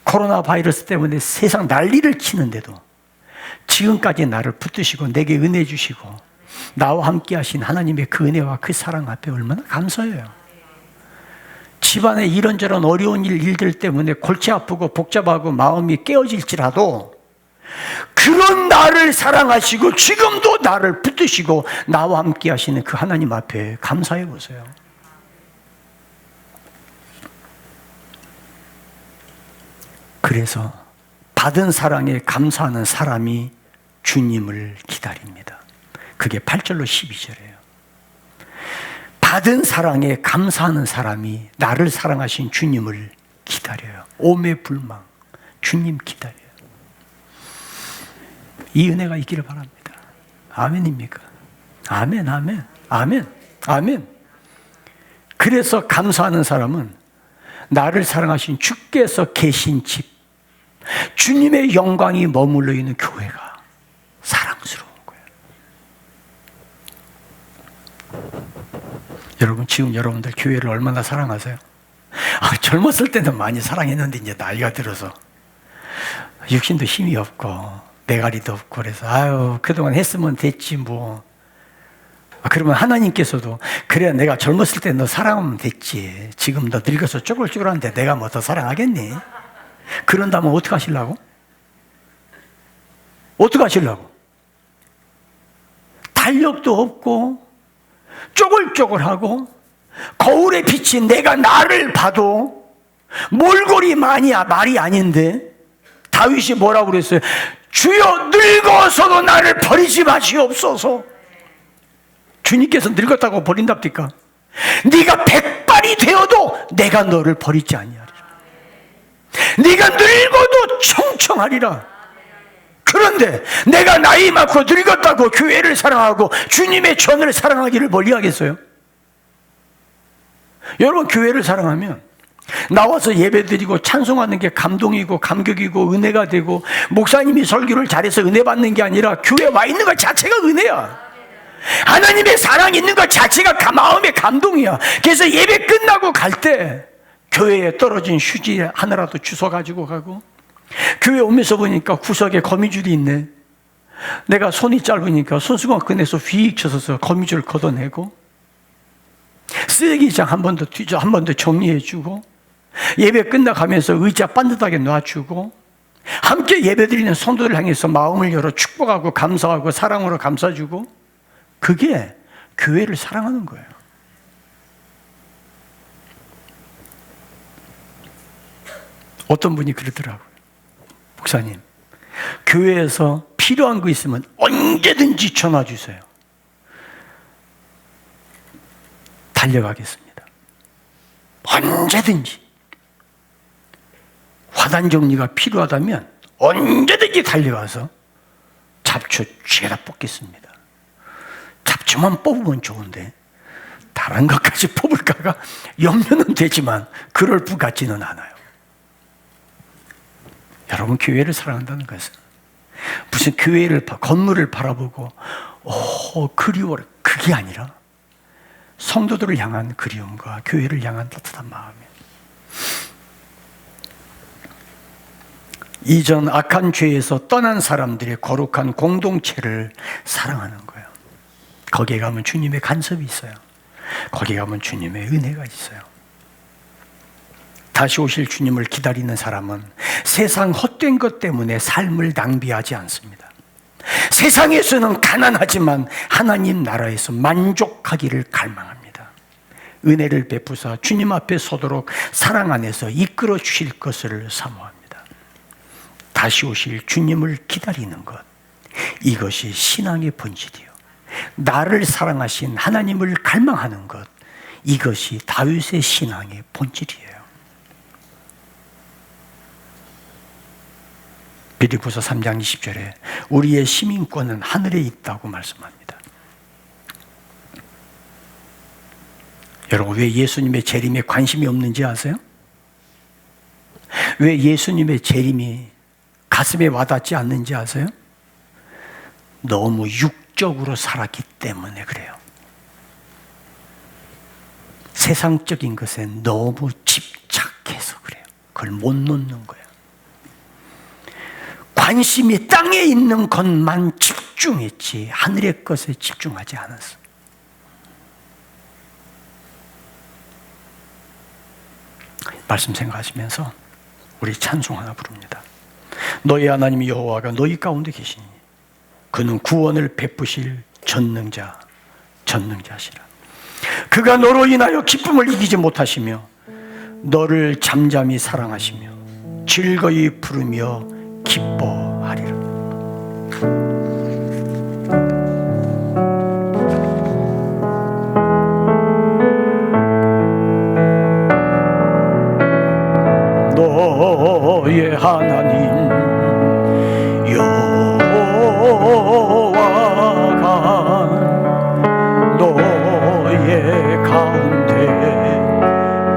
코로나 바이러스 때문에 세상 난리를 치는데도 지금까지 나를 붙드시고 내게 은혜 주시고 나와 함께 하신 하나님의 그 은혜와 그 사랑 앞에 얼마나 감사해요. 집안에 이런저런 어려운 일들 때문에 골치 아프고 복잡하고 마음이 깨어질지라도 그런 나를 사랑하시고 지금도 나를 붙드시고 나와 함께 하시는 그 하나님 앞에 감사해 보세요. 그래서 받은 사랑에 감사하는 사람이 주님을 기다립니다. 그게 8절로 12절이에요. 받은 사랑에 감사하는 사람이 나를 사랑하신 주님을 기다려요. 오매불망 주님 기다려요. 이 은혜가 있기를 바랍니다. 아멘입니까? 아멘, 아멘, 아멘, 아멘. 그래서 감사하는 사람은 나를 사랑하신 주께서 계신 집, 주님의 영광이 머물러 있는 교회가 사랑스러운 거예요. 여러분, 지금 여러분들 교회를 얼마나 사랑하세요? 젊었을 때는 많이 사랑했는데 이제 나이가 들어서 육신도 힘이 없고 내가리도 없고 그래서 그동안 했으면 됐지 뭐. 그러면 하나님께서도 그래, 내가 젊었을 때 너 사랑하면 됐지. 지금 너 늙어서 쪼글쪼글한데 내가 뭐 더 사랑하겠니? 그런다면 어떻게 하시려고? 어떻게 하시려고? 달력도 없고 쪼글쪼글하고 거울에 비친 내가 나를 봐도 몰골이 말이 아닌데 다윗이 뭐라고 그랬어요? 주여, 늙어서도 나를 버리지 마시옵소서. 주님께서 늙었다고 버린답니까? 네가 100발이 되어도 내가 너를 버리지 아니하리라. 네가 늙어도 청청하리라. 그런데 내가 나이 많고 늙었다고 교회를 사랑하고 주님의 전을 사랑하기를 멀리하겠어요? 여러분, 교회를 사랑하면 나와서 예배드리고 찬송하는 게 감동이고 감격이고 은혜가 되고, 목사님이 설교를 잘해서 은혜 받는 게 아니라 교회 와 있는 것 자체가 은혜야. 하나님의 사랑이 있는 것 자체가 마음의 감동이야. 그래서 예배 끝나고 갈 때 교회에 떨어진 휴지 하나라도 주워 가지고 가고, 교회 오면서 보니까 구석에 거미줄이 있네. 내가 손이 짧으니까 손수건 꺼내서 휙 쳐서 거미줄 걷어내고, 쓰레기장 한 번 더 뒤져 한 번 더 정리해주고, 예배 끝나가면서 의자 반듯하게 놔주고, 함께 예배드리는 성도들 향해서 마음을 열어 축복하고 감사하고 사랑으로 감싸주고, 그게 교회를 사랑하는 거예요. 어떤 분이 그러더라고요. 목사님, 교회에서 필요한 거 있으면 언제든지 전화 주세요. 달려가겠습니다. 언제든지. 화단 정리가 필요하다면 언제든지 달려가서 잡초 죄다 뽑겠습니다. 잡초만 뽑으면 좋은데 다른 것까지 뽑을까가 염려는 되지만 그럴 것 같지는 않아요. 여러분, 교회를 사랑한다는 것은 무슨 교회를 건물을 바라보고 그리워라, 그게 아니라 성도들을 향한 그리움과 교회를 향한 따뜻한 마음이에요. 이전 악한 죄에서 떠난 사람들의 거룩한 공동체를 사랑하는 거예요. 거기에 가면 주님의 간섭이 있어요. 거기에 가면 주님의 은혜가 있어요. 다시 오실 주님을 기다리는 사람은 세상 헛된 것 때문에 삶을 낭비하지 않습니다. 세상에서는 가난하지만 하나님 나라에서 만족하기를 갈망합니다. 은혜를 베푸사 주님 앞에 서도록 사랑 안에서 이끌어 주실 것을 사모합니다. 다시 오실 주님을 기다리는 것, 이것이 신앙의 본질이요, 나를 사랑하신 하나님을 갈망하는 것, 이것이 다윗의 신앙의 본질이에요. 빌립보서 3장 20절에 우리의 시민권은 하늘에 있다고 말씀합니다. 여러분, 왜 예수님의 재림에 관심이 없는지 아세요? 왜 예수님의 재림이 가슴에 와닿지 않는지 아세요? 너무 육적으로 살았기 때문에 그래요. 세상적인 것에 너무 집착해서 그래요. 그걸 못 놓는 거예요. 관심이 땅에 있는 것만 집중했지 하늘의 것에 집중하지 않았어. 말씀 생각하시면서 우리 찬송 하나 부릅니다. 너희 하나님 여호와가 너희 가운데 계시니 그는 구원을 베푸실 전능자시라. 그가 너로 인하여 기쁨을 이기지 못하시며 너를 잠잠히 사랑하시며 즐거이 부르며 기뻐하리라. 너의 하나님 여호와가 너의 가운데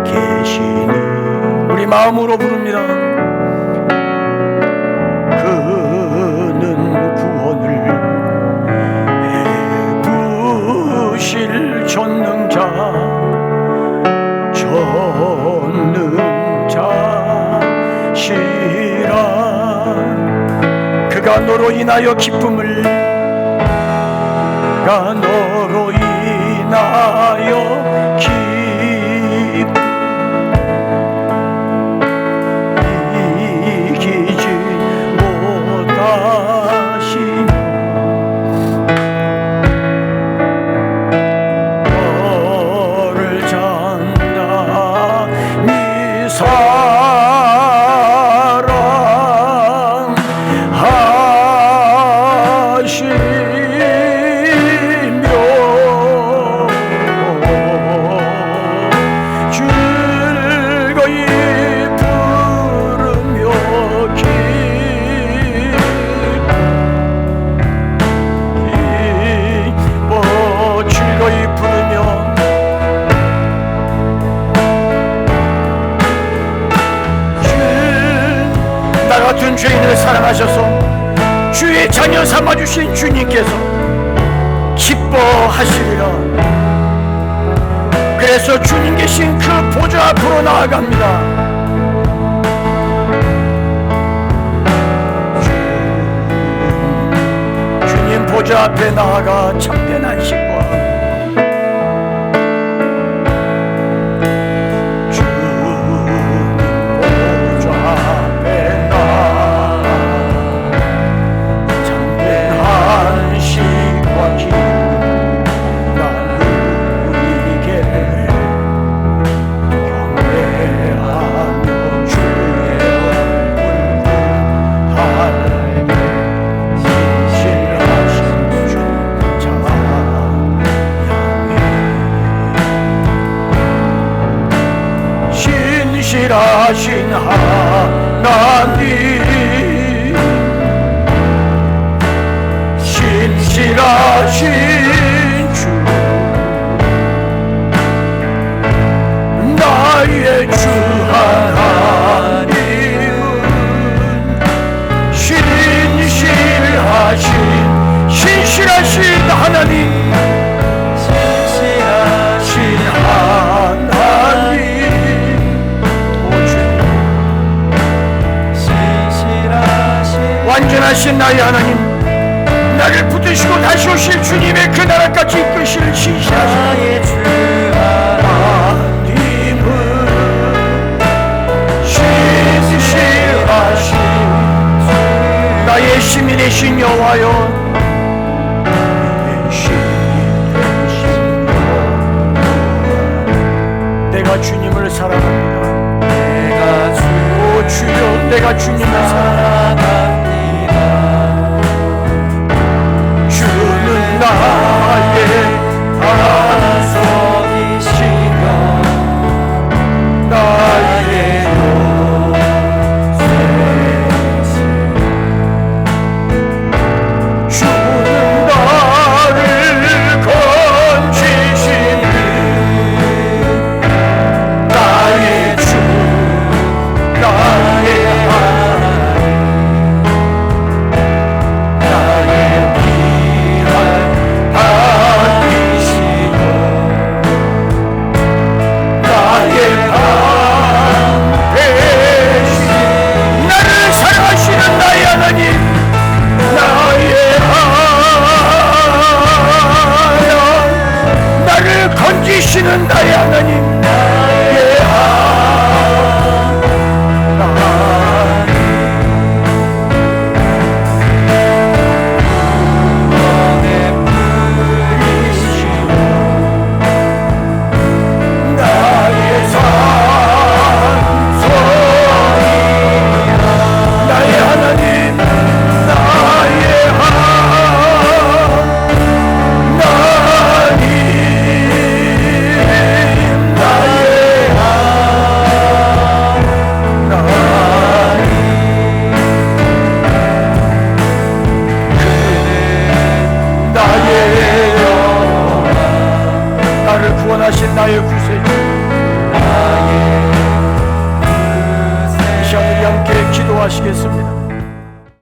계시니, 우리 마음으로 부릅니다. 그는 구원을 내가 너로 인하여 기쁨을, 내가 너로 인하여 기쁨 이기지 못하시며 너를 장담히 죄인을 사랑하셔서 주의 자녀 삼아주신 주님께서 기뻐하시리라. 그래서 주님 계신 그 보좌 앞으로 나아갑니다. 주님 보좌 앞에 나아가 참된 안식과 신실하신 하나님, 신실하신 주, 나의 주 하나님은 신실하신 하나님, 신실하신 하나님, 완전하신 나의 하나님, 나를 붙드시고 다시 오실 주님의 그 나라까지 이끄실 신실하신 나의 주 하나님은 신실하신 나의 힘이 되신 여호와여, 내가 주님을 사랑합니다. 오 주여, 내가 주님을 사랑합니다.